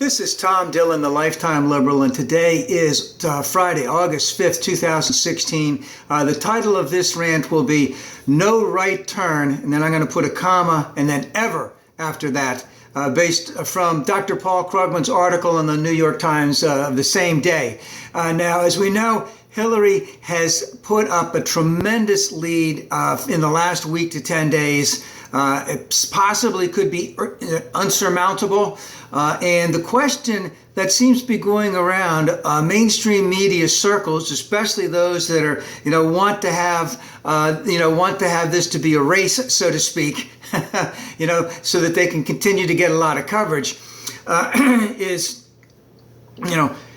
This is Tom Dillon, the Lifetime Liberal, and today is Friday, August 5th, 2016. The title of this rant will be No Right Turn, and then I'm going to put a comma and then ever after that, based from Dr. Paul Krugman's article in the New York Times of the same day. Now, as we know, Hillary has put up a tremendous lead in the last week to 10 days. It possibly could be unsurmountable. And the question that seems to be going around mainstream media circles, especially those that are, want to have this to be a race, so to speak, so that they can continue to get a lot of coverage, is,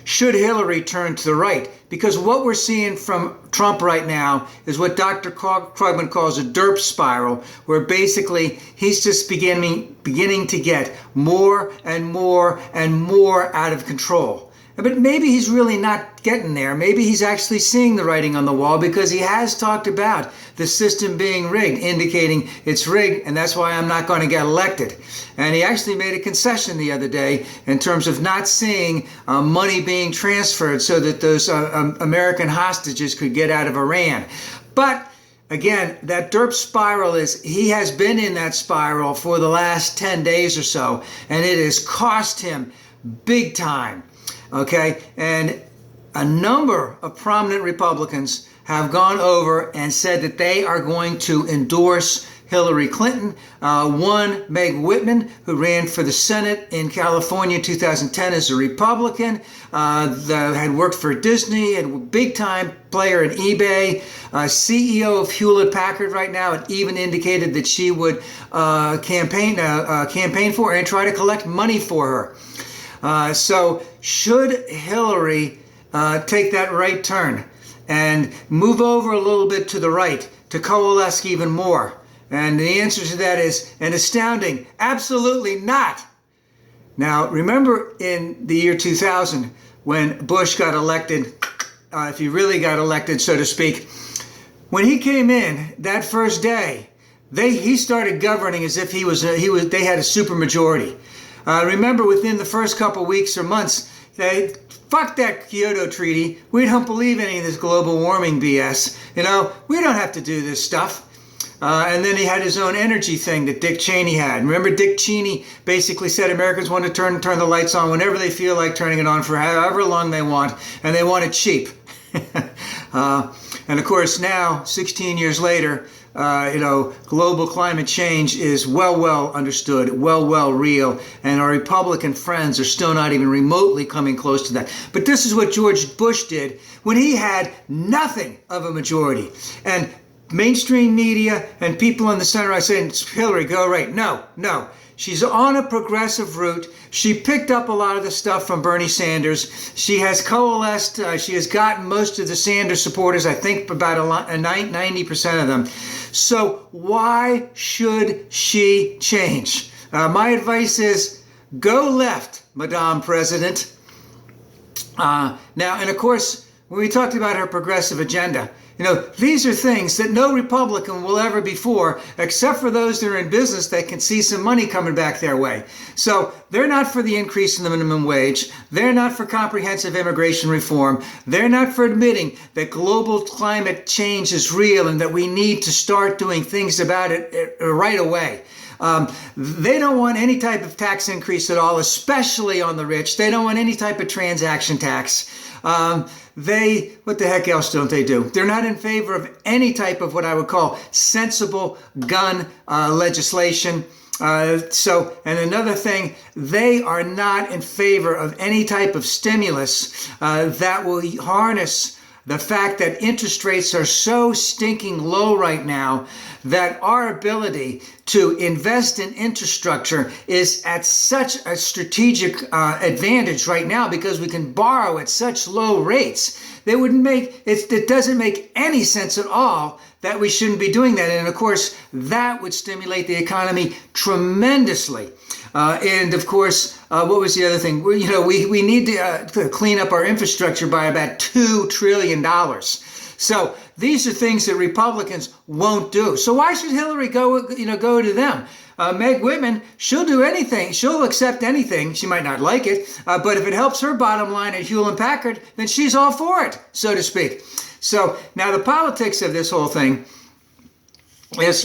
should Hillary turn to the right? Because what we're seeing from Trump right now is what Dr. Krugman calls a Derp spiral, where basically he's just beginning to get more and more and more out of control. But maybe he's really not getting there. Maybe he's actually seeing the writing on the wall, because he has talked about the system being rigged, indicating it's rigged, and that's why I'm not going to get elected. And he actually made a concession the other day in terms of not seeing money being transferred so that those American hostages could get out of Iran. But again, that Derp spiral he has been in that spiral for the last 10 days or so, and it has cost him big time. Okay, and a number of prominent Republicans have gone over and said that they are going to endorse Hillary Clinton. One, Meg Whitman, who ran for the Senate in California in 2010 as a Republican, had worked for Disney and a big-time player in eBay, CEO of Hewlett-Packard right now, and even indicated that she would campaign for her and try to collect money for her. So should Hillary take that right turn and move over a little bit to the right to coalesce even more? And the answer to that is an astounding absolutely not. Now, remember in the year 2000 when Bush got elected, if he really got elected, so to speak, when he came in that first day, he started governing as if they had a supermajority. Remember, within the first couple weeks or months, fuck that Kyoto Treaty. We don't believe any of this global warming BS. We don't have to do this stuff. And then he had his own energy thing that Dick Cheney had. Remember, Dick Cheney basically said Americans want to turn the lights on whenever they feel like turning it on for however long they want, and they want it cheap. And of course, now, 16 years later, global climate change is well understood, well real, and our Republican friends are still not even remotely coming close to that. But this is what George Bush did when he had nothing of a majority. And mainstream media and people in the center are saying, Hillary, go right. No. She's on a progressive route. She picked up a lot of the stuff from Bernie Sanders. She has coalesced. She has gotten most of the Sanders supporters, I think about 90% of them. So why should she change? My advice is go left, Madame President. Now, and of course, when we talked about her progressive agenda, these are things that no Republican will ever be for, except for those that are in business that can see some money coming back their way. So they're not for the increase in the minimum wage. They're not for comprehensive immigration reform. They're not for admitting that global climate change is real and that we need to start doing things about it right away. They don't want any type of tax increase at all, especially on the rich. They don't want any type of transaction tax. What the heck else don't they do? They're not in favor of any type of what I would call sensible gun legislation. And another thing, they are not in favor of any type of stimulus that will harness the fact that interest rates are so stinking low right now that our ability to invest in infrastructure is at such a strategic advantage right now, because we can borrow at such low rates. It doesn't make any sense at all that we shouldn't be doing that. And of course, that would stimulate the economy tremendously. And of course, what was the other thing? We need to clean up our infrastructure by about $2 trillion. So these are things that Republicans won't do. So why should Hillary go to them? Meg Whitman, she'll do anything. She'll accept anything. She might not like it, but if it helps her bottom line at Hewlett Packard, then she's all for it, so to speak. So now the politics of this whole thing is,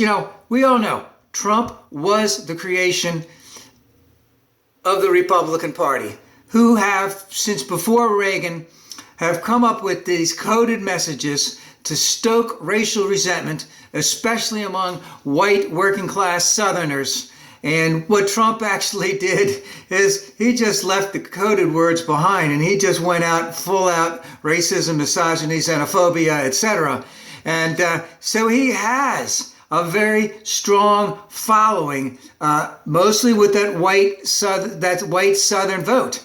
we all know Trump was the creation of the Republican Party, who have, since before Reagan, have come up with these coded messages to stoke racial resentment, especially among white working class Southerners. And what Trump actually did is he just left the coded words behind, and he just went out full out racism, misogyny, xenophobia, etc. And so he has a very strong following, mostly with that white Southern vote.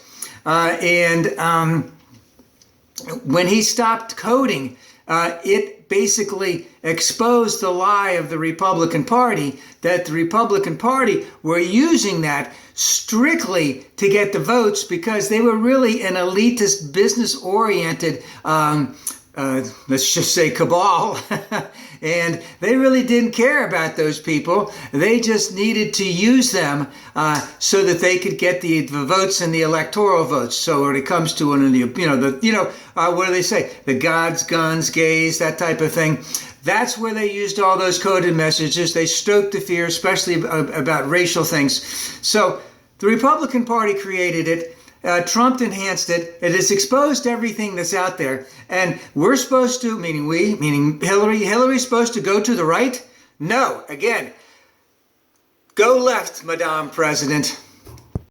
When he stopped coding, it basically exposed the lie of the Republican Party, that the Republican Party were using that strictly to get the votes because they were really an elitist, business-oriented, let's just say cabal, and they really didn't care about those people. They just needed to use them so that they could get the votes and the electoral votes. So when it comes to what do they say? The gods, guns, gays, that type of thing. That's where they used all those coded messages. They stoked the fear, especially about racial things. So the Republican Party created it. Trump enhanced it. It has exposed everything that's out there. And we're supposed to, meaning Hillary's supposed to go to the right? No. Again, go left, Madame President.